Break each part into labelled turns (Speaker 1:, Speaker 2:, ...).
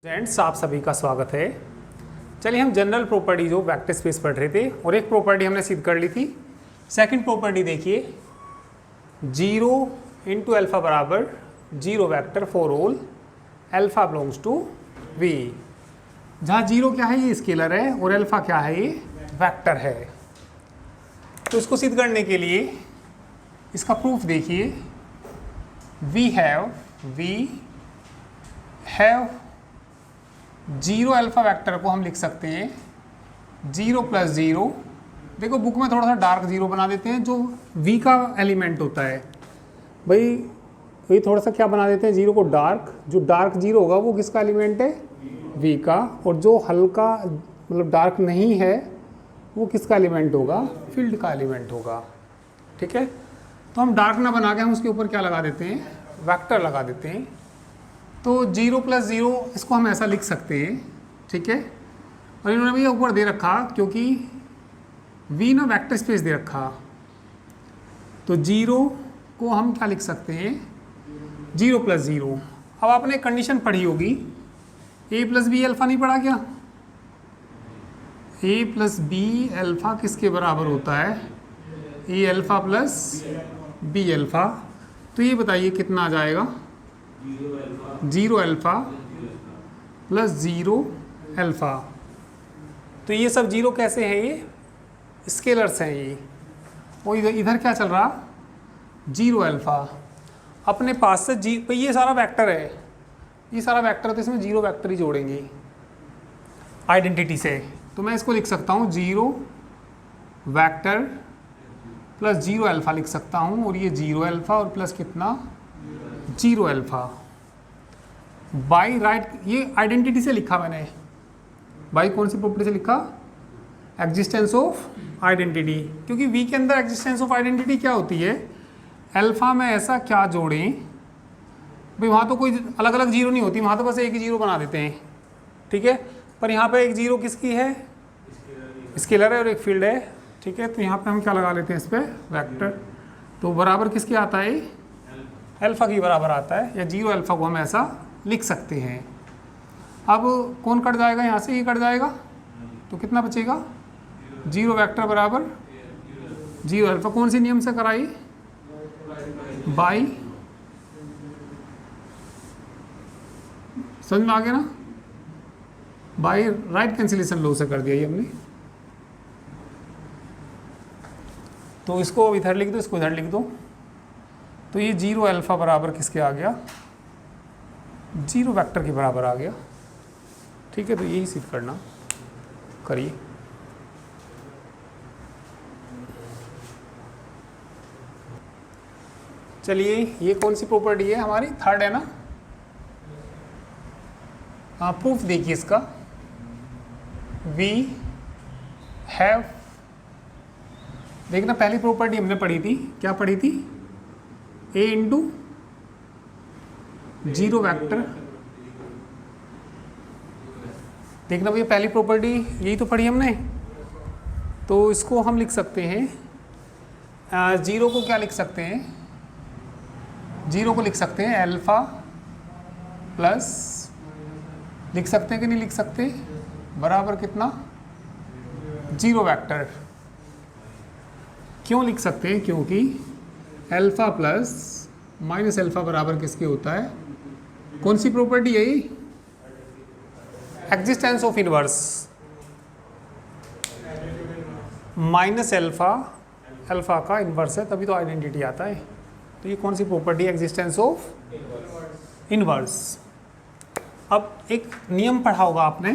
Speaker 1: Friends, आप सभी का स्वागत है। चलिए हम जनरल प्रॉपर्टी जो वेक्टर स्पेस पढ़ रहे थे और एक प्रॉपर्टी हमने सिद्ध कर ली थी। सेकंड प्रॉपर्टी देखिए, 0 इंटू अल्फा बराबर 0 vector for all alpha belongs to V। जहाँ 0 क्या है, ये स्केलर है, और अल्फा क्या है, ये वेक्टर है। तो इसको सिद्ध करने के लिए इसका प्रूफ देखिए, वी हैव 0 अल्फा वेक्टर को हम लिख सकते हैं 0 प्लस 0। देखो बुक में थोड़ा सा डार्क 0 बना देते हैं, जो V का एलिमेंट होता है भाई, वही थोड़ा सा क्या बना देते हैं 0 को डार्क। जो डार्क 0 होगा वो किसका एलिमेंट है, V का, और जो हल्का मतलब डार्क नहीं है वो किसका एलिमेंट होगा, फील्ड का एलिमेंट होगा। ठीक है, तो हम डार्क ना बना के हम उसके ऊपर क्या लगा देते हैं, वेक्टर लगा देते हैं। तो 0 प्लस 0 इसको हम ऐसा लिख सकते हैं। ठीक है, और इन्होंने भी ऊपर दे रखा क्योंकि V ना वेक्टर स्पेस दे रखा, तो 0 को हम क्या लिख सकते हैं, 0 प्लस 0। अब आपने कंडीशन पढ़ी होगी, A प्लस बी अल्फ़ा नहीं पढ़ा क्या, A प्लस बी अल्फ़ा किसके बराबर होता है, A alpha plus b alpha. तो ये बताइए कितना आ जाएगा, 0 अल्फ़ा प्लस 0 अल्फ़ा। तो ये सब 0 कैसे हैं, ये स्केलर्स हैं ये। और इधर क्या चल रहा, 0 अल्फ़ा। अपने पास से भाई ये सारा वेक्टर है, ये सारा वेक्टर, तो इसमें 0 वेक्टर ही जोड़ेंगे आइडेंटिटी से। तो मैं इसको लिख सकता हूँ 0 वेक्टर प्लस 0 अल्फ़ा लिख सकता हूँ, और ये 0 अल्फ़ा और प्लस कितना, 0 अल्फ़ा बाई राइट। ये आइडेंटिटी से लिखा मैंने, बाई कौन सी प्रॉपर्टी से लिखा, एग्जिस्टेंस ऑफ आइडेंटिटी। क्योंकि V के अंदर एग्जिस्टेंस ऑफ आइडेंटिटी क्या होती है, अल्फ़ा में ऐसा क्या जोड़ें भाई, वहाँ तो कोई अलग अलग 0 नहीं होती, वहाँ तो बस एक ही 0 बना देते हैं। ठीक है, पर यहाँ पे एक 0 किसकी है, स्केलर है, और एक फील्ड है। ठीक है, तो यहाँ पे हम क्या लगा लेते हैं इस पर, वेक्टर। तो बराबर किसके आता है, अल्फ़ा की बराबर आता है, या 0 अल्फ़ा को हम ऐसा लिख सकते हैं। अब कौन कट जाएगा यहाँ से, ये कट जाएगा, तो कितना बचेगा, 0 वेक्टर बराबर 0 अल्फ़ा। कौन सी नियम से कराई, बाई, समझ में आ गया ना, बाई राइट कैंसिलेशन लॉ से कर दिया ये हमने। तो इसको इधर लिख दो, इसको इधर लिख दो। तो ये 0 अल्फ़ा बराबर किसके आ गया, 0 वेक्टर के बराबर आ गया। ठीक है, तो यही सिद्ध करना, करिए। चलिए, ये कौन सी प्रॉपर्टी है हमारी, थर्ड है ना। हाँ, प्रूफ देखिए इसका, वी हैव, देखना पहली प्रॉपर्टी हमने पढ़ी थी, क्या पढ़ी थी, A इंटू 0 वेक्टर। देखना भैया, पहली प्रॉपर्टी यही तो पढ़ी हमने। तो इसको हम लिख सकते हैं, 0 को क्या लिख सकते हैं, 0 को लिख सकते हैं अल्फ़ा प्लस, लिख सकते हैं कि नहीं लिख सकते, बराबर कितना, 0 वेक्टर। क्यों लिख सकते हैं, क्योंकि अल्फ़ा प्लस माइनस अल्फ़ा बराबर किसके होता है, कौन सी प्रॉपर्टी है ये, existence of inverse. Minus alpha alpha का इनवर्स है, तभी तो आइडेंटिटी आता है। तो ये कौन सी प्रॉपर्टी है, एग्जिस्टेंस ऑफ इनवर्स। अब एक नियम पढ़ा होगा आपने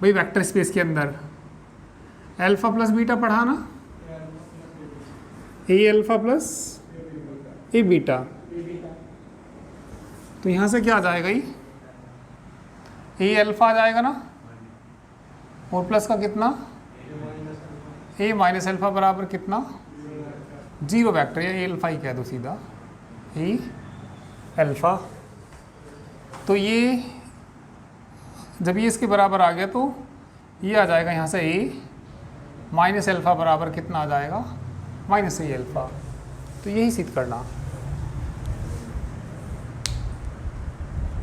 Speaker 1: भाई वेक्टर स्पेस के अंदर, अल्फ़ा प्लस बीटा पढ़ा ना, A alpha plus A beta. तो यहाँ से क्या आ जाएगा, ये A अल्फ़ा आ जाएगा ना, और प्लस का कितना, A माइनस अल्फ़ा बराबर कितना, 0 वेक्टर, या A अल्फ़ा ही कह दो सीधा, A अल्फ़ा। तो ये जब ये इसके बराबर आ गया तो ये आ जाएगा यहाँ से A माइनस अल्फ़ा बराबर कितना आ जाएगा, माइनस A अल्फ़ा। तो यही सिद्ध करना।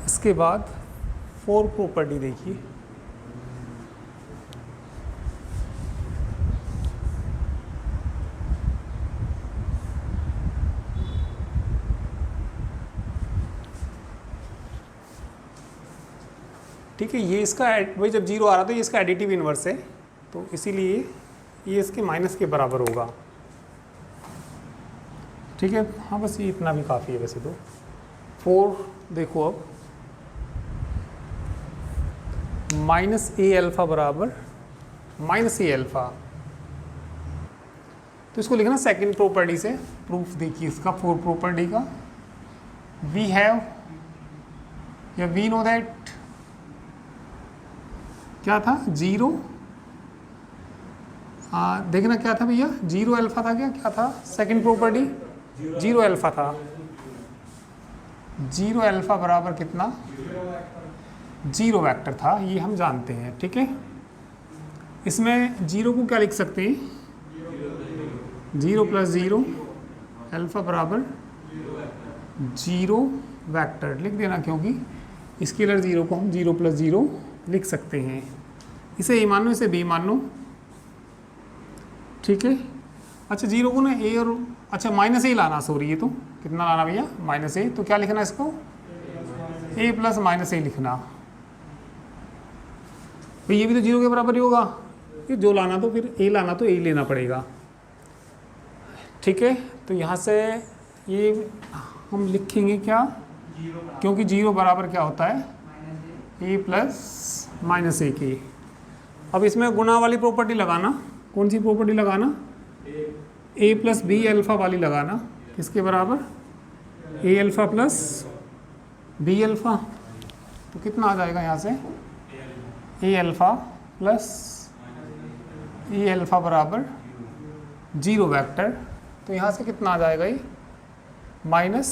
Speaker 1: इसके बाद 4 प्रॉपर्टी देखिए, ठीक है। ये इसका वही जब 0 आ रहा था, ये इसका एडिटिव इन्वर्स है, तो इसीलिए ये इसके माइनस के बराबर होगा, ठीक है। हाँ बस ये इतना भी काफ़ी है वैसे तो। 4 देखो अब माइनस ए अल्फ़ा बराबर माइनस ए अल्फ़ा, तो इसको लिखना सेकंड प्रॉपर्टी से। प्रूफ देखिए इसका 4 प्रॉपर्टी का, वी हैव या वी नो दैट क्या था 0, देखना क्या था भैया, 0 अल्फ़ा था, क्या था सेकंड प्रॉपर्टी 0 अल्फ़ा था। 0 अल्फ़ा बराबर कितना 0 वेक्टर था, ये हम जानते हैं, ठीक है। इसमें 0 को क्या लिख सकते हैं, 0 + 0 अल्फ़ा बराबर 0 वेक्टर लिख देना, क्योंकि स्केलर 0 को हम 0 + 0 लिख सकते हैं। इसे ए मान लो, इसे बी मान लो, ठीक है। अच्छा 0 को ना ए और अच्छा माइनस ए लाना, सॉरी ये तो कितना लाना भैया -a, तो क्या लिखना इसको a + -a लिखना। तो ये भी तो 0 के बराबर ही होगा, ये जो लाना तो फिर a लाना तो a लेना पड़ेगा, ठीक है। तो यहाँ से ये हम लिखेंगे क्या, क्योंकि 0 बराबर क्या होता है a + -a के। अब इसमें गुणा वाली प्रॉपर्टी लगाना, कौन सी प्रॉपर्टी लगाना, a + b अल्फ़ा वाली लगाना, किसके बराबर a अल्फ़ा + b अल्फ़ा, तो कितना आ जाएगा यहाँ से a अल्फ़ा + a अल्फ़ा बराबर 0 वेक्टर, तो यहाँ से कितना आ जाएगा, ये माइनस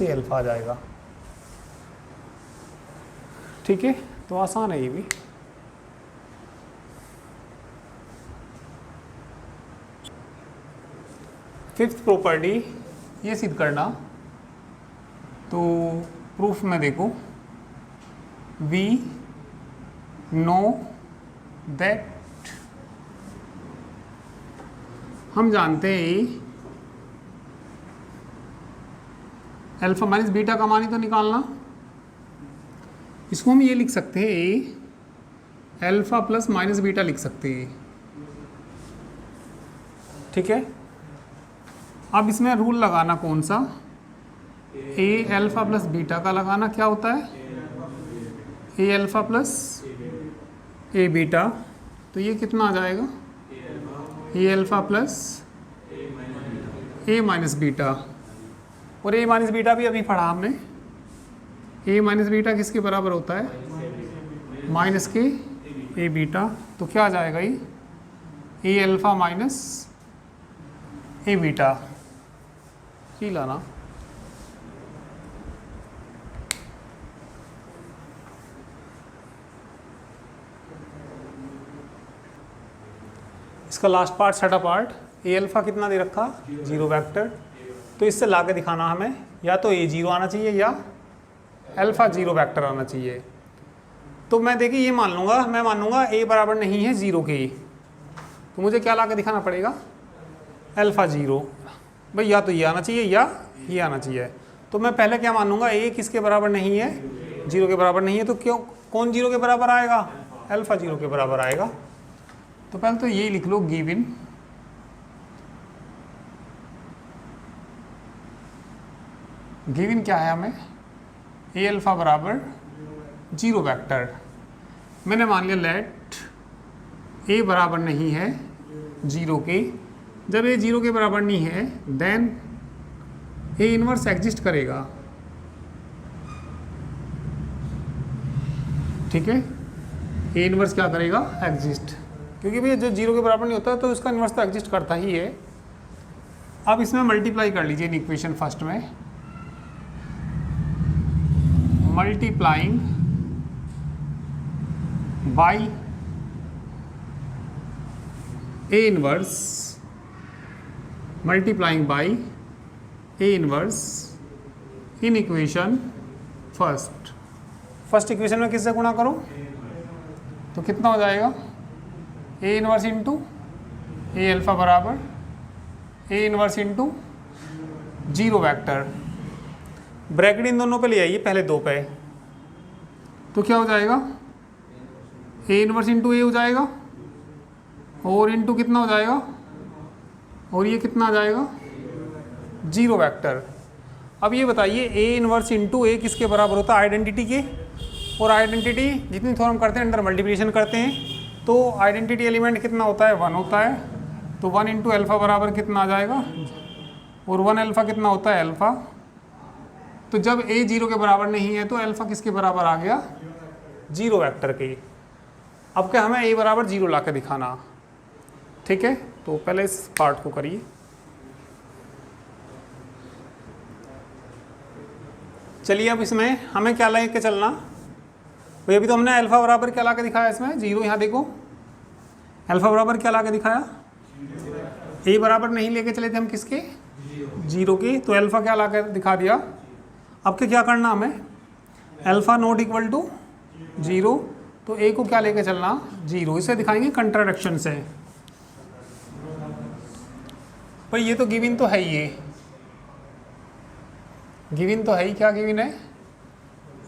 Speaker 1: a अल्फ़ा आ जाएगा, ठीक है। तो आसान है ये भी। फिफ्थ प्रॉपर्टी ये सिद्ध करना, तो प्रूफ में देखो, वी नो दैट, हम जानते हैं अल्फ़ा माइनस बीटा का मान ही तो निकालना, इसको हम ये लिख सकते हैं ए अल्फ़ा + -बीटा लिख सकते हैं, ठीक है। अब इसमें रूल लगाना कौन सा, ए अल्फ़ा + बीटा का लगाना, क्या होता है ए अल्फ़ा + ए बीटा, तो ये कितना आ जाएगा ए अल्फ़ा + ए - बीटा, और ए - बीटा भी अभी पढ़ा हमने, ए - बीटा किसके बराबर होता है माइनस के ए बीटा, तो क्या आ जाएगा ये ए अल्फ़ा - ए बीटा ही लाना। इसका लास्ट पार्ट छठा पार्ट, ए अल्फ़ा कितना दे रखा 0 वेक्टर, तो इससे ला के दिखाना हमें, या तो ए 0 आना चाहिए या अल्फ़ा 0 वेक्टर आना चाहिए। तो मैं देखिए ये मान लूँगा, मैं मान लूँगा ए बराबर नहीं है 0 के, तो मुझे क्या ला के दिखाना पड़ेगा अल्फ़ा 0, भाई या तो ये आना चाहिए या ये आना चाहिए। तो मैं पहले क्या मानूंगा, ए किसके बराबर नहीं है 0 के बराबर नहीं है, तो क्यों कौन 0 के बराबर आएगा अल्फ़ा 0 के बराबर आएगा। तो पहले तो ये लिख लो गिवन क्या है हमें ए अल्फ़ा बराबर 0 वेक्टर, मैंने मान लिया लेट ए बराबर नहीं है 0 के, जब ए 0 के बराबर नहीं है देन ए इनवर्स एग्जिस्ट करेगा, ठीक है। ए इनवर्स क्या करेगा एग्जिस्ट, क्योंकि भैया जो 0 के बराबर नहीं होता तो उसका इनवर्स तो एग्जिस्ट करता ही है। अब इसमें मल्टीप्लाई कर लीजिए इन इक्वेशन फर्स्ट में, multiplying by a inverse, multiplying by a inverse in equation first, first equation में किससे गुणा करो तो कितना हो जाएगा a inverse into a alpha बराबर a inverse into zero vector, bracket इन दोनों पे ले आइए पहले दो पे, तो क्या हो जाएगा ए इनवर्स इंटू ए हो जाएगा और इंटू कितना हो जाएगा और ये कितना आ जाएगा जीरो वेक्टर। अब ये बताइए ए इनवर्स इंटू ए किसके बराबर होता है आइडेंटिटी के, और आइडेंटिटी जितनी थोड़ा हम करते हैं अंडर मल्टीप्लिकेशन करते हैं तो आइडेंटिटी एलिमेंट कितना होता है 1 होता है, तो 1 इंटू अल्फ़ा बराबर कितना आ जाएगा और 1 अल्फ़ा कितना होता है अल्फ़ा। तो जब ए जीरो के बराबर नहीं है तो अल्फ़ा किसके बराबर आ गया जीरो वेक्टर के। अब क्या हमें ए बराबर जीरो ला के दिखाना, ठीक है। तो पहले इस पार्ट को करिए। चलिए अब इसमें हमें क्या लेके चलना भाई, अभी तो हमने अल्फ़ा बराबर क्या ला के दिखाया इसमें जीरो, यहाँ देखो अल्फ़ा बराबर क्या ला के दिखाया ए बराबर नहीं लेके चले थे हम किसके जीरो के, तो अल्फ़ा क्या ला के दिखा दिया। अब क्या करना हमें alpha not equal to zero, तो ए को क्या लेके चलना जीरो, इसे दिखाएंगे कंट्राडिक्शन से। पर ये तो गिवन तो है ही, ये गिवन तो है ही, क्या गिवन है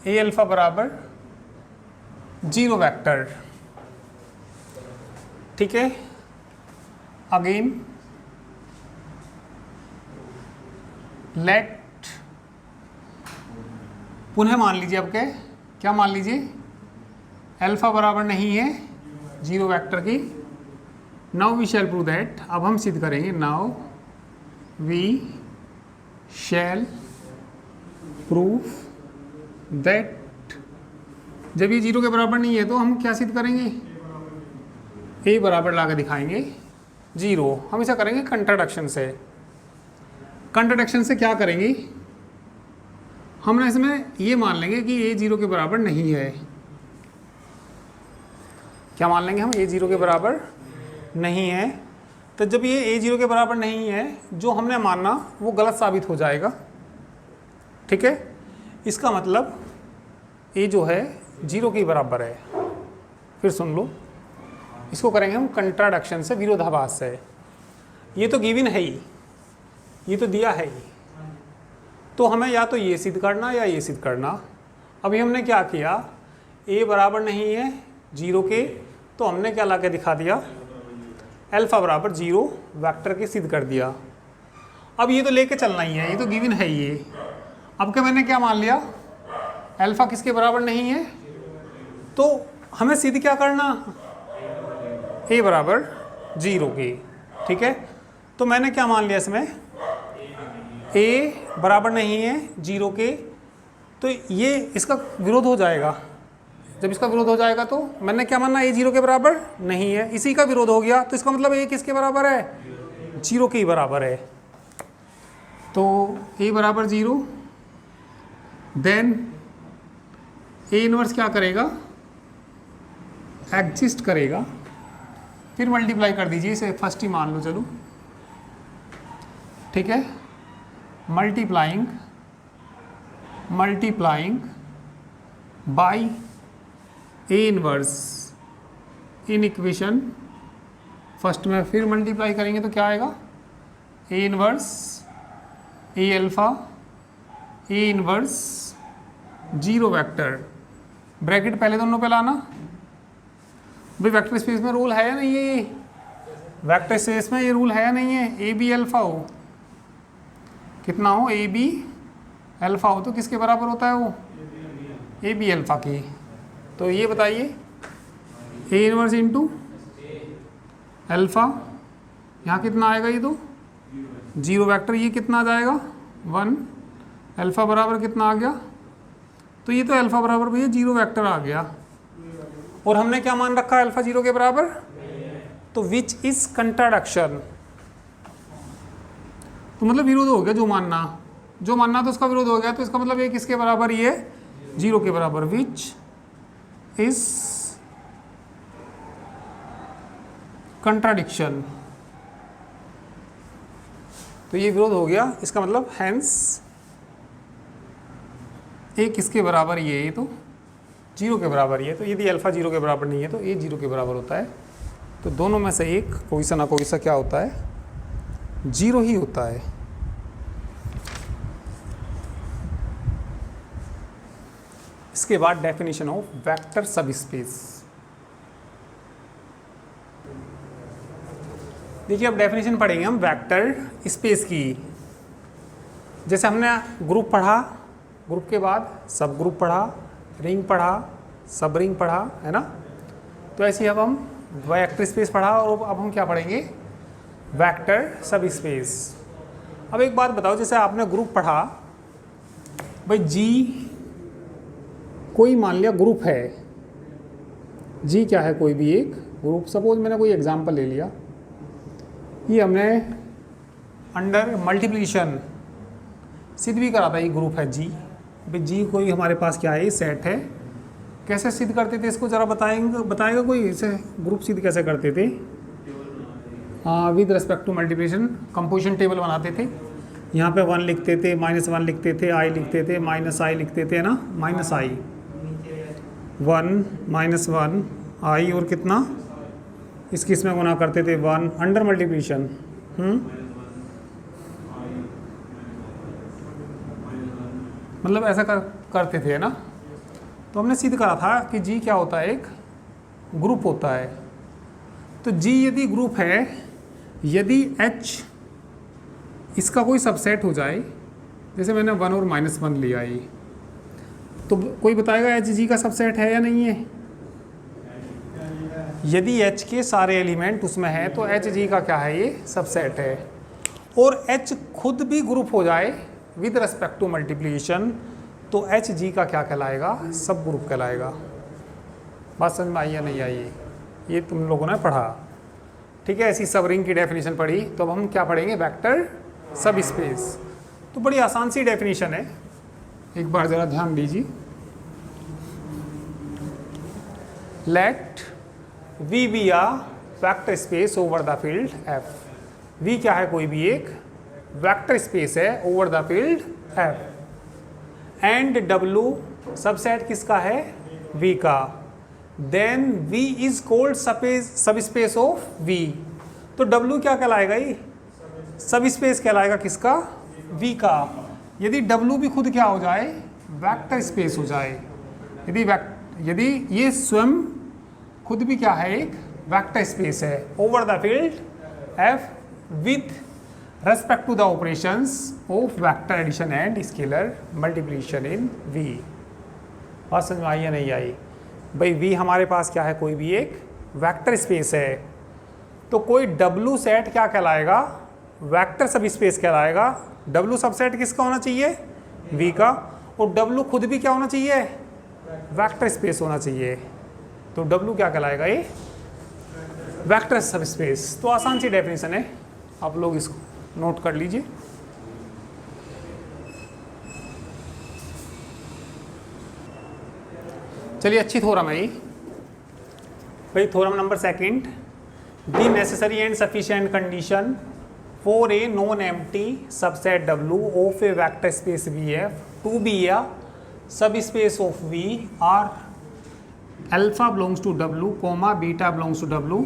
Speaker 1: ए अल्फ़ा बराबर जीरो वेक्टर, ठीक है। अगेन लेट, पुनः मान लीजिए अब क्या मान लीजिए अल्फ़ा बराबर नहीं है जीरो वेक्टर की। Now we shall prove that, अब हम सिद्ध करेंगे। Now we shall prove that, जब ये जीरो के बराबर नहीं है तो हम क्या सिद्ध करेंगे ए बराबर ला के दिखाएंगे जीरो। हम इसे करेंगे कंट्राडिक्शन से। कंट्राडिक्शन से क्या करेंगे, हमने इसमें ये मान लेंगे कि ए जीरो के बराबर नहीं है। क्या मान लेंगे हम ए जीरो के बराबर नहीं है, तो जब ये ए जीरो के बराबर नहीं है जो हमने मानना वो गलत साबित हो जाएगा, ठीक है। इसका मतलब ए जो है जीरो के बराबर है। फिर सुन लो, इसको करेंगे हम कंट्राडिक्शन से, विरोधाभास से। ये तो गिवन है ही, ये तो दिया है ही, तो हमें या तो ये सिद्ध करना या ये सिद्ध करना। अभी हमने क्या किया, ए बराबर नहीं है जीरो के, तो हमने क्या ला के दिखा दिया अल्फ़ा बराबर जीरो वेक्टर के सिद्ध कर दिया। अब ये तो लेके चलना ही है, ये तो गिवन है ये। अब क्या मैंने क्या मान लिया अल्फ़ा किसके बराबर नहीं है, तो हमें सिद्ध क्या करना ए बराबर जीरो के, ठीक है। तो मैंने क्या मान लिया इसमें ए बराबर नहीं है जीरो के, तो ये इसका विरोध हो जाएगा। जब इसका विरोध हो जाएगा तो मैंने क्या मानना ए जीरो के बराबर नहीं है, इसी का विरोध हो गया, तो इसका मतलब ए किसके बराबर है जीरो के ही बराबर है। तो ए बराबर जीरो, देन ए इनवर्स क्या करेगा एग्जिस्ट करेगा, फिर मल्टीप्लाई कर दीजिए इसे, फर्स्ट ही मान लो चलो, ठीक है। Multiplying by a inverse in equation first में, फिर मल्टीप्लाई करेंगे तो क्या आएगा A inverse A alpha A inverse zero vector, bracket पहले दोनों पे लाना। भाई वेक्टर स्पेस में रूल है या नहीं है, ये वेक्टर स्पेस में ये रूल है या नहीं है, ए बी अल्फ़ा हो कितना हो ए बी अल्फ़ा हो तो किसके बराबर होता है वो ए बी अल्फ़ा की। तो ये बताइए ए इनवर्स इंटू अल्फ़ा, यहाँ कितना आएगा, ये तो जीरो वेक्टर, ये कितना आ जाएगा 1, अल्फ़ा बराबर कितना आ गया, तो ये तो अल्फ़ा बराबर भैया जीरो वेक्टर आ गया, और हमने क्या मान रखा है अल्फ़ा जीरो के बराबर, तो विच इज कंट्राडिक्शन, तो मतलब विरोध हो गया। जो मानना तो उसका विरोध हो गया, तो इसका मतलब ये किसके बराबर, ये जीरो के बराबर, विच इज कंट्राडिक्शन, तो ये विरोध हो गया। इसका मतलब हैंस ए किसके बराबर, ये तो 0 के बराबर ही है, तो यदि अल्फ़ा 0 के बराबर नहीं है तो ए 0 के बराबर होता है। तो दोनों में से एक कोई सा ना कोई सा क्या होता है, 0 ही होता है। इसके बाद डेफिनेशन ऑफ वेक्टर सब स्पेस। देखिए अब डेफिनेशन पढ़ेंगे हम वेक्टर स्पेस की। जैसे हमने ग्रुप पढ़ा, ग्रुप के बाद सब ग्रुप पढ़ा, रिंग पढ़ा, सब रिंग पढ़ा, है ना। तो ऐसे ही अब हम वेक्टर स्पेस पढ़ा और अब हम क्या पढ़ेंगे, वेक्टर सब स्पेस। अब एक बात बताओ, जैसे आपने ग्रुप पढ़ा, भाई जी कोई मान लिया ग्रुप है, जी क्या है, कोई भी एक ग्रुप। सपोज मैंने कोई एग्जांपल ले लिया, ये हमने अंडर मल्टीप्लिकेशन सिद्ध भी करा था, ये ग्रुप है जी। भाई जी कोई हमारे पास क्या है, ये सेट है। कैसे सिद्ध करते थे इसको जरा बताएगा कोई, इसे ग्रुप सिद्ध कैसे करते थे। With respect to multiplication composition table बनाते थे। यहाँ पे 1 लिखते थे, -1 लिखते थे, i लिखते थे, -i लिखते थे, है ना, -i 1 -1 i और कितना इसकी इसमें गुना करते थे 1 अंडर मल्टीप्लिकेशन। मतलब ऐसा करते थे, है ना। तो हमने सिद्ध करा था कि जी क्या होता है, एक ग्रुप होता है। तो जी यदि ग्रुप है, यदि h इसका कोई सबसेट हो जाए, जैसे मैंने 1 और -1 लिया ये, तो कोई बताएगा h जी का सबसेट है या नहीं है। यदि h के सारे एलिमेंट उसमें है तो h जी का क्या है, ये सबसेट है। और h खुद भी ग्रुप हो जाए विद रिस्पेक्ट टू मल्टीप्लिकेशन, तो एच जी का क्या कहलाएगा, सब ग्रुप कहलाएगा। बात समझ में आई या नहीं आई, ये तुम लोगों ने पढ़ा, ठीक है। ऐसी सब रिंग की डेफिनेशन पढ़ी। तो अब हम क्या पढ़ेंगे, वेक्टर सब स्पेस। तो बड़ी आसान सी डेफिनेशन है, एक बार ज़रा ध्यान दीजिए। Let we be a vector space over the field F. V क्या है, कोई भी एक वेक्टर स्पेस है over the field F. And W subset किसका है, V का। Then V is called subspace of V। तो W क्या कहलाएगा, ये सब स्पेस कहलाएगा किसका, V का। यदि W भी खुद क्या हो जाए, वेक्टर स्पेस हो जाए। यदि ये स्वयं खुद भी क्या है, एक वेक्टर स्पेस है over the field F with respect to the operations of vector addition and scalar multiplication in V। बात समझ में आई या नहीं आई। भाई V हमारे पास क्या है, कोई भी एक वेक्टर स्पेस है। तो कोई W सेट क्या कहलाएगा, वेक्टर सब स्पेस कहलाएगा। W सबसेट किसका होना चाहिए, V का। और W खुद भी क्या होना चाहिए, वेक्टर स्पेस होना चाहिए। तो W क्या कहलाएगा, ये वेक्टर सब स्पेस। तो आसान सी डेफिनेशन है, आप लोग इसको नोट कर लीजिए। चलिए अच्छी थ्योरम है ये। भाई theorem number second, the necessary and sufficient condition for a non empty subset W of a vector space VF to be a subspace of V are alpha belongs to W, beta belongs to W,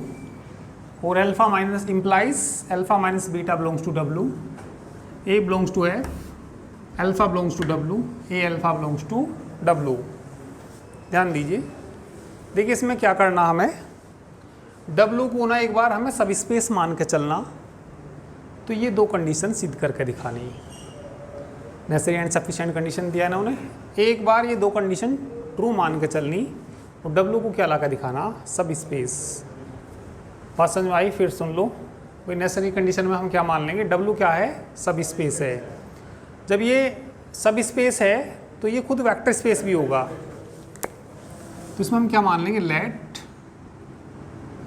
Speaker 1: और alpha minus implies alpha minus beta belongs to W, A belongs to F, alpha belongs to W, A alpha belongs to W। ध्यान दीजिए, देखिए इसमें क्या करना हमें, W को ना एक बार हमें सब स्पेस मान के चलना। तो ये दो कंडीशन सिद्ध करके दिखानी। नेसेसरी एंड सफिशिएंट कंडीशन दिया ना उन्हें, एक बार ये दो कंडीशन ट्रू मान के चलनी और W को क्या ला कर दिखाना, सब स्पेस। बात समझ में आई, फिर सुन लो। कोई नेसेसरी कंडीशन में हम क्या मान लेंगे, W क्या है, सब स्पेस है। जब ये सब स्पेस है तो ये खुद वेक्टर स्पेस भी होगा। तो इसमें हम क्या मान लेंगे, लेट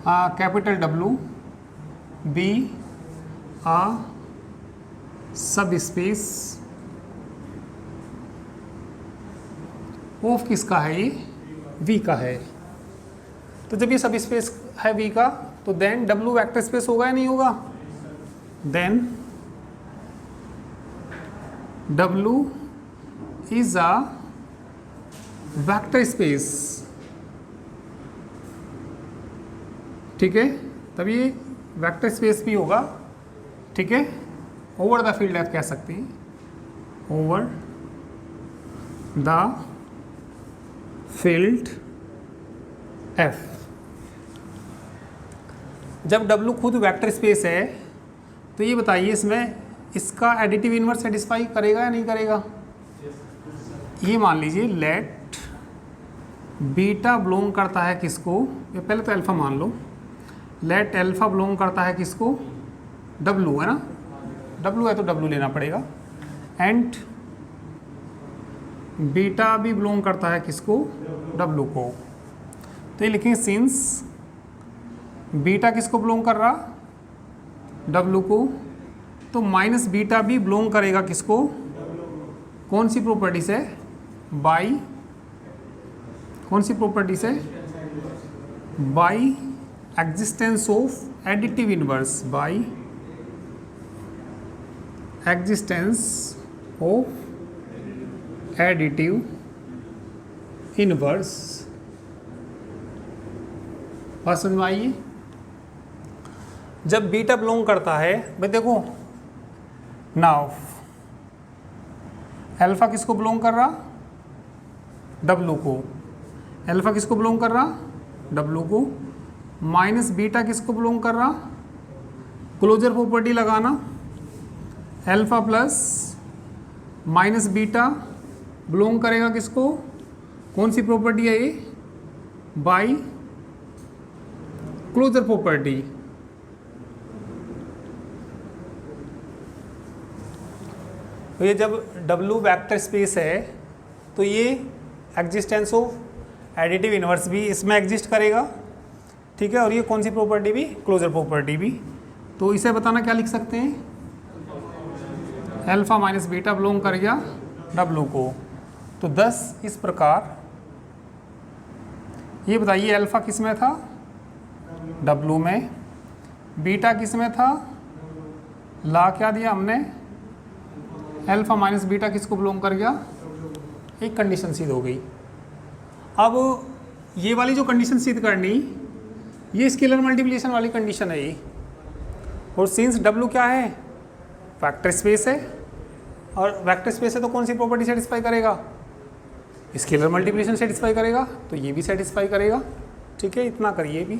Speaker 1: कैपिटल W बी आ सब स्पेस ऑफ किसका है, ये V का है। तो जब ये सब स्पेस है V का, तो देन W वेक्टर स्पेस होगा या नहीं होगा, then W is a vector space, ठीक है, तब ये वेक्टर स्पेस भी होगा, ठीक है, ओवर द फील्ड एफ कह सकते हैं, ओवर द फील्ड एफ। जब W खुद वेक्टर स्पेस है तो ये बताइए इसमें इसका एडिटिव इनवर्स सेटिस्फाई करेगा या नहीं करेगा। ये मान लीजिए लेट बीटा बिलोंग करता है किसको, ये पहले तो अल्फा मान लो, लेट अल्फा बिलोंग करता है किसको, W है ना, W है तो W लेना पड़ेगा, एंड बीटा भी बिलोंग करता है किसको, W को। तो ये लिखेंगे सिंस बीटा किसको बिलोंग कर रहा, W को, तो माइनस बीटा भी बिलोंग करेगा किसको, कौन सी प्रॉपर्टी से, बाई, कौन सी प्रॉपर्टी से, by existence of additive inverse, by existence of additive inverse. बात समझ में आइए। जब बीटा बिलोंग करता है भाई देखो, नाउ अल्फा किसको बिलोंग कर रहा, W को, अल्फा किसको बिलोंग कर रहा, W को, माइनस बीटा किसको बिलोंग कर रहा, क्लोजर प्रॉपर्टी लगाना, alpha plus minus beta belong करेगा किसको, कौन सी प्रॉपर्टी है ये, बाई क्लोजर प्रॉपर्टी। तो ये जब W वेक्टर स्पेस है तो ये एग्जिस्टेंस ऑफ एडिटिव इनवर्स भी इसमें एग्जिस्ट करेगा, ठीक है, और ये कौन सी प्रॉपर्टी भी, क्लोजर प्रॉपर्टी भी। तो इसे बताना क्या लिख सकते हैं, अल्फा माइनस बीटा बिलोंग कर गया W को। तो 10 इस प्रकार ये बताइए अल्फा किस में था, W में, बीटा किस में था, ला क्या दिया हमने, अल्फा माइनस बीटा किसको बिलोंग कर गया, एक कंडीशन सिद्ध हो गई। अब ये वाली जो कंडीशन सिद्ध करनी, ये स्केलर मल्टीप्लिकेशन वाली कंडीशन है ये, और सिंस W क्या है, वेक्टर स्पेस है, और वेक्टर स्पेस है तो कौन सी प्रॉपर्टी सेटिस्फाई करेगा, स्केलर मल्टीप्लिकेशन सेटिस्फाई करेगा, तो ये भी सेटिस्फाई करेगा, ठीक है, इतना करिए भी।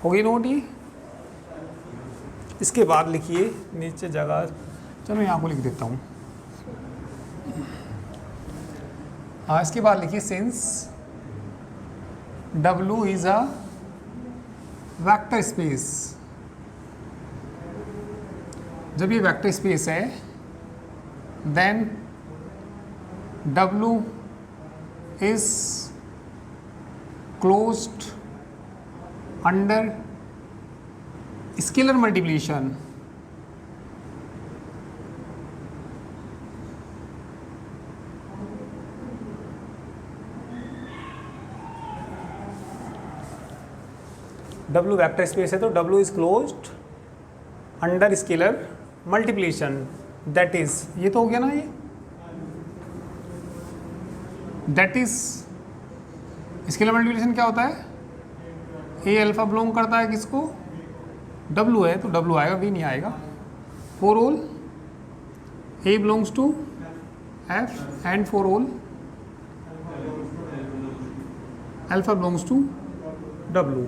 Speaker 1: होगी नोट ये। इसके बाद लिखिए नीचे जगह, चलो यहाँ को लिख देता हूँ, हाँ, इसके बाद लिखिए since W is a vector space. जब ये वेक्टर स्पेस है then W is closed under scalar multiplication. W vector space है तो W is closed under scalar multiplication, that is, ये तो हो गया ना, ये दैट इज स्केलर मल्टीप्लिकेशन क्या होता है, ए अल्फा बिलोंग करता है किसको, W है तो W आएगा, V नहीं आएगा, for all A belongs to F and for all alpha belongs to W।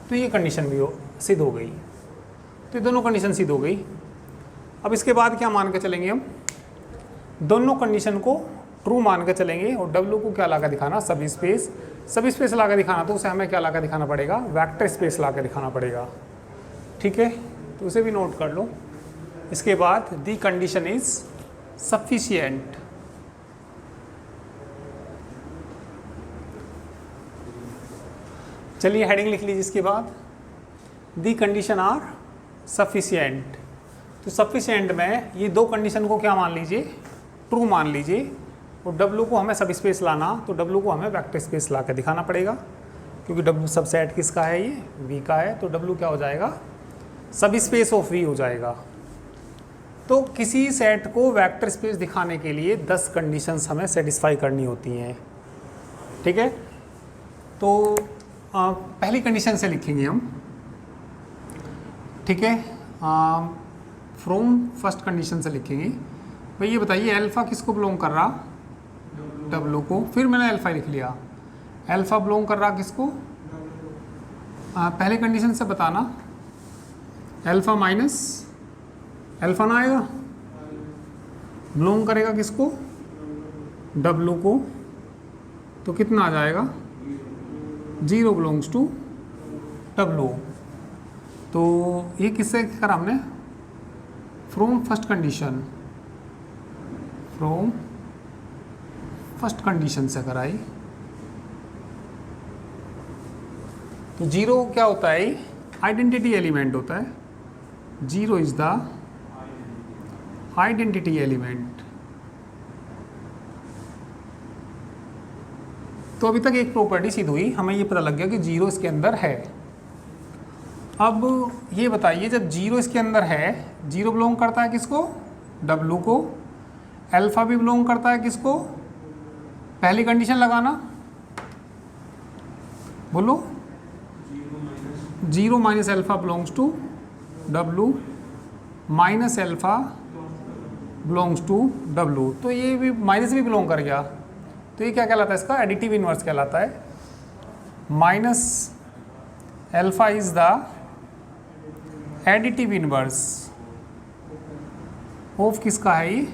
Speaker 1: तो ये कंडीशन भी सिद्ध हो गई, तो ये दोनों कंडीशन सिद्ध हो गई। अब इसके बाद क्या मान के चलेंगे हम, दोनों कंडीशन को ट्रू मान के चलेंगे, और W को क्या ला कर दिखाना, सब स्पेस ला कर दिखाना, तो उसे हमें क्या ला कर दिखाना पड़ेगा, वेक्टर स्पेस ला कर दिखाना पड़ेगा, ठीक है, तो उसे भी नोट कर लो। इसके बाद दी कंडीशन इज सफिशिएंट, चलिए हेडिंग लिख लीजिए। इसके बाद दी कंडीशन आर सफिशिएंट, तो सफिशिएंट में ये दो कंडीशन को क्या मान लीजिए, ट्रू मान लीजिए, और W को हमें सब स्पेस लाना, तो W को हमें वेक्टर स्पेस ला कर दिखाना पड़ेगा, क्योंकि W सबसेट किसका है, ये V का है, तो W क्या हो जाएगा, सब स्पेस ऑफ वी हो जाएगा। तो किसी सेट को वेक्टर स्पेस दिखाने के लिए 10 कंडीशंस हमें सेटिस्फाई करनी होती हैं, ठीक है। तो पहली कंडीशन से लिखेंगे हम, ठीक है। फ्रॉम फर्स्ट कंडीशन से लिखेंगे। भाई ये बताइए अल्फ़ा किसको बिलोंग कर रहा, डब्लू को। फिर मैंने अल्फ़ा लिख लिया, अल्फ़ा बिलोंग कर रहा किसको, पहले कंडीशन से बताना, अल्फ़ा माइनस अल्फ़ा ना आएगा, बिलोंग करेगा किसको, डब्लू को। तो कितना आ जाएगा, 0 बिलोंग्स टू डब्लू। तो ये किससे करा हमने, from first condition, from first condition से कराई। तो 0 क्या होता है, आइडेंटिटी एलिमेंट होता है, 0 इज द आइडेंटिटी एलिमेंट। तो अभी तक एक प्रॉपर्टी सिद्ध हुई, हमें ये पता लग गया कि 0 इसके अंदर है। अब ये बताइए जब 0 इसके अंदर है, 0 बिलोंग करता है किसको, डब्लू को, अल्फ़ा भी बिलोंग करता है किसको, पहली कंडीशन लगाना, बोलो, 0 minus alpha belongs to W, minus alpha belongs to W. तो ये भी माइनस भी बिलोंग कर गया, तो ये क्या कहलाता है, इसका एडिटिव इन्वर्स कहलाता है। Minus alpha is the additive inverse of किसका है, ये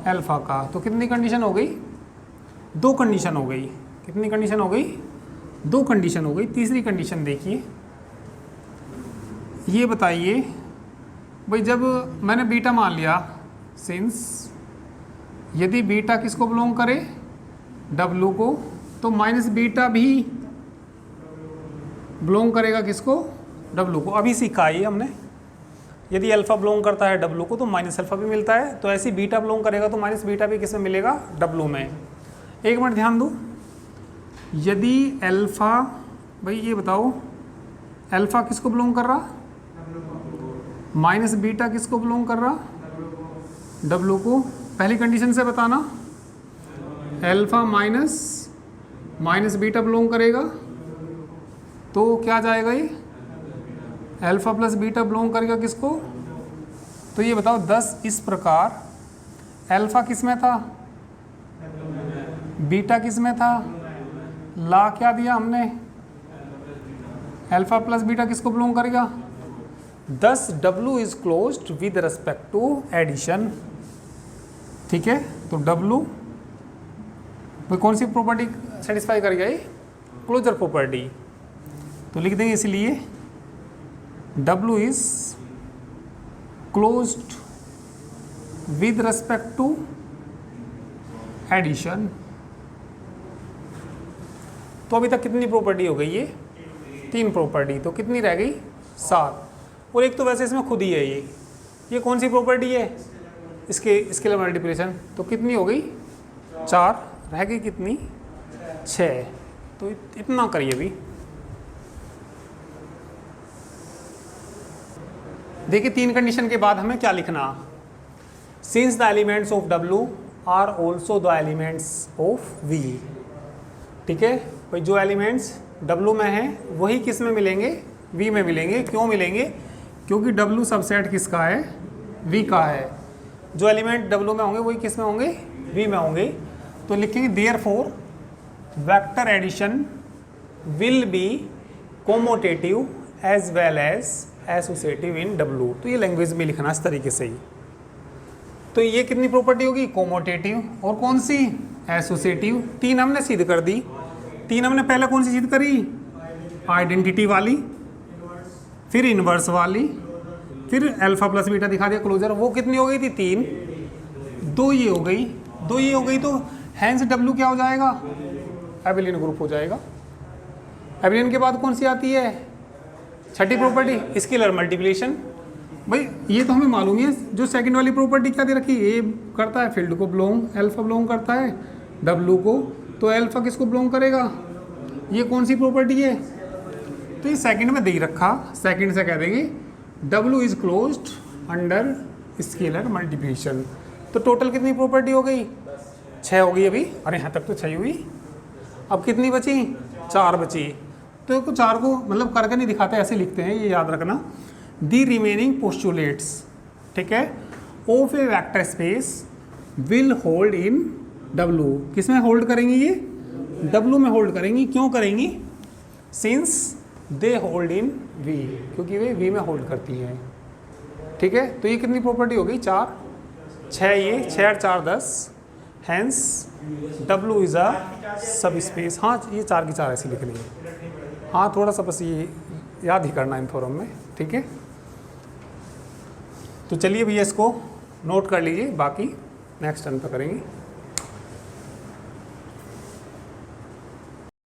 Speaker 1: अल्फ़ा का। तो कितनी कंडीशन हो गई, 2 कंडीशन हो गई। कितनी कंडीशन हो गई, 2 कंडीशन हो गई। तीसरी कंडीशन देखिए, ये बताइए भाई जब मैंने बीटा मान लिया, सिंस यदि बीटा किसको बिलोंग करे, डब्लू को, तो माइनस बीटा भी बिलोंग करेगा किसको, डब्लू को। अभी सीखा है हमने, यदि अल्फ़ा बिलोंग करता है डब्लू को तो माइनस अल्फ़ा भी मिलता है, तो ऐसे बीटा बिलोंग करेगा तो माइनस बीटा भी किस में मिलेगा, डब्लू में। एक मिनट ध्यान दो, यदि अल्फ़ा, भाई ये बताओ अल्फ़ा किसको बिलोंग कर रहा, माइनस बीटा किसको बिलोंग कर रहा, डब्लू को। पहली कंडीशन से बताना, अल्फ़ा माइनस बीटा बिलोंग करेगा, तो क्या जाएगा ये, अल्फ़ा प्लस बीटा बिलोंग करेगा किसको। तो ये बताओ 10 इस प्रकार, अल्फ़ा किस में था, बीटा किस में था, ला क्या दिया हमने, अल्फ़ा प्लस बीटा किसको बिलोंग करेगा। 10 W is closed with respect to addition, ठीक है। तो डब्लू कौन सी प्रॉपर्टी सेटिस्फाई कर गया, क्लोजर प्रॉपर्टी। तो लिख देंगे इसलिए W is closed with respect to addition. तो अभी तक कितनी प्रॉपर्टी हो गई, ये 3 प्रॉपर्टी। तो कितनी रह गई, 7। और एक तो वैसे इसमें खुद ही है, ये कौन सी प्रॉपर्टी है, इसके स्केलर मल्टीप्लिकेशन। तो कितनी हो गई, 4, रह गई कितनी, 6। तो इतना करिए अभी। देखिए 3 कंडीशन के बाद हमें क्या लिखना, since the elements of W are also the elements of V, ठीक है। भाई जो एलिमेंट्स डब्लू में हैं वही किस में मिलेंगे, वी में मिलेंगे। क्यों मिलेंगे, क्योंकि डब्लू सबसेट किसका है, वी का है। जो एलिमेंट डब्लू में होंगे वही किस में होंगे, वी में होंगे। तो लिखेंगे therefore vector addition will be commutative as well as associative in डब्लू। तो ये लैंग्वेज में लिखना इस तरीके से ही। तो ये कितनी प्रॉपर्टी होगी, कोमोटेटिव, और कौन सी, एसोसिएटिव। 3 हमने सिद्ध कर दी। 3 हमने पहले कौन सी सिद्ध करी, आइडेंटिटी वाली, फिर इनवर्स वाली, फिर अल्फा प्लस बीटा दिखा दिया क्लोजर। वो कितनी हो गई थी, 3। 2 ये हो गई, 2 ये हो गई। तो हैंस डब्लू क्या हो जाएगा, एबिलियन ग्रुप हो जाएगा। एबिलियन के बाद कौन सी आती है, छठी प्रॉपर्टी, स्केलर मल्टीप्लिकेशन। भाई ये तो हमें मालूम है। जो सेकंड वाली प्रॉपर्टी क्या दे रखी, ए करता है फील्ड को बिलोंग, अल्फा बिलोंग करता है डब्लू को, तो अल्फा किसको बिलोंग करेगा, ये कौन सी प्रॉपर्टी है। तो ये सेकंड में दे ही रखा, सेकंड से कह देंगे W is closed under scalar multiplication. तो टोटल कितनी प्रॉपर्टी हो गई? 6 हो गई अभी, अरे यहाँ तक तो 6 हुई। अब कितनी बची? 4 बची। तो 4 को मतलब करके नहीं दिखाते, ऐसे लिखते हैं, ये याद रखना। दी रिमेनिंग पोस्टुलेट्स, ठीक है, of a vector space will hold in W। किस में होल्ड करेंगी? ये W में होल्ड करेंगी। क्यों करेंगी? Since they hold in V, क्योंकि वे V में होल्ड करती हैं, ठीक है। तो ये कितनी प्रॉपर्टी हो गई? 4, 6 ये 6 और 4 10, हैंस W इज़ अ सब स्पेस। हाँ, ये 4 की 4 ऐसी लिखनी है। हाँ, थोड़ा सा बस ये याद ही करना इन थ्योरम में, ठीक है। तो चलिए भैया इसको नोट कर लीजिए, बाकी नेक्स्ट टर्न पर करेंगे।